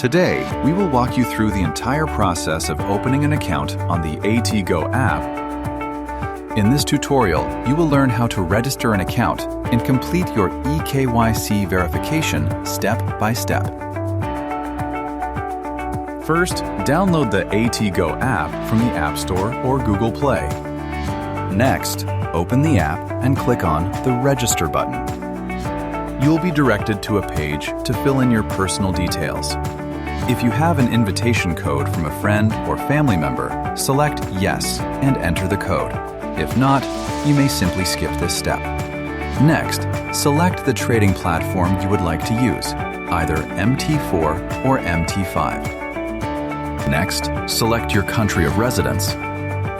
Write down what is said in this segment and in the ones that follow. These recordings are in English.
Today, we will walk you through the entire process of opening an account on the ATGo app. In this tutorial, you will learn how to register an account and complete your eKYC verification step by step. First, download the ATGo app from the App Store or Google Play. Next, open the app and click on the Register button. You'll be directed to a page to fill in your personal details. If you have an invitation code from a friend or family member, select Yes and enter the code. If not, you may simply skip this step. Next, select the trading platform you would like to use, either MT4 or MT5. Next, select your country of residence.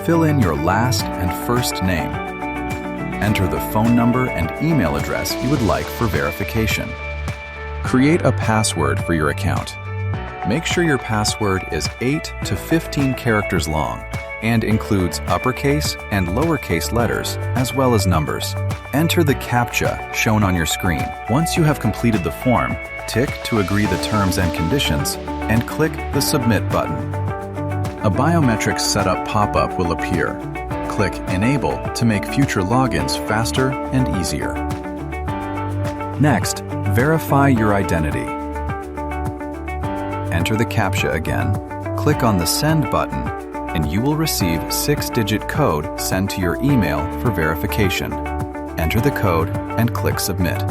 Fill in your last and first name. Enter the phone number and email address you would like for verification. Create a password for your account. Make sure your password is 8 to 15 characters long and includes uppercase and lowercase letters as well as numbers. Enter the CAPTCHA shown on your screen. Once you have completed the form, tick to agree the terms and conditions and click the Submit button. A biometrics setup pop-up will appear. Click Enable to make future logins faster and easier. Next, verify your identity. Enter the CAPTCHA again, click on the Send button, and you will receive a 6-digit code sent to your email for verification. Enter the code and click Submit.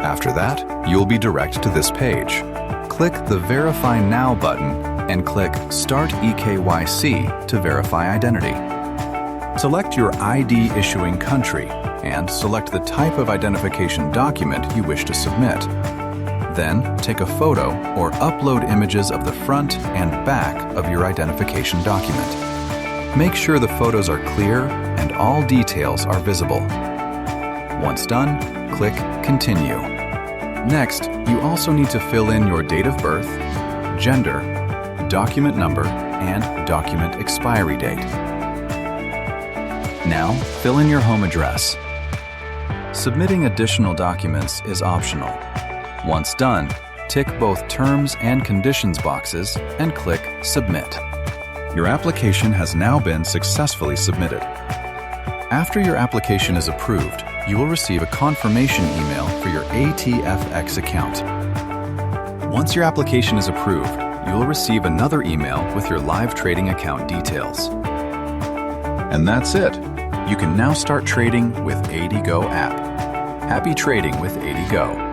After that, you'll be directed to this page. Click the Verify Now button and click Start eKYC to verify identity. Select your ID issuing country and select the type of identification document you wish to submit. Then, take a photo or upload images of the front and back of your identification document. Make sure the photos are clear and all details are visible. Once done, click Continue. Next, you also need to fill in your date of birth, gender, document number, and document expiry date. Now, fill in your home address. Submitting additional documents is optional. Once done, tick both Terms and Conditions boxes and click Submit. Your application has now been successfully submitted. After your application is approved, you will receive a confirmation email for your ATFX account. Once your application is approved, you will receive another email with your live trading account details. And that's it. You can now start trading with ATGo app. Happy trading with ATGo.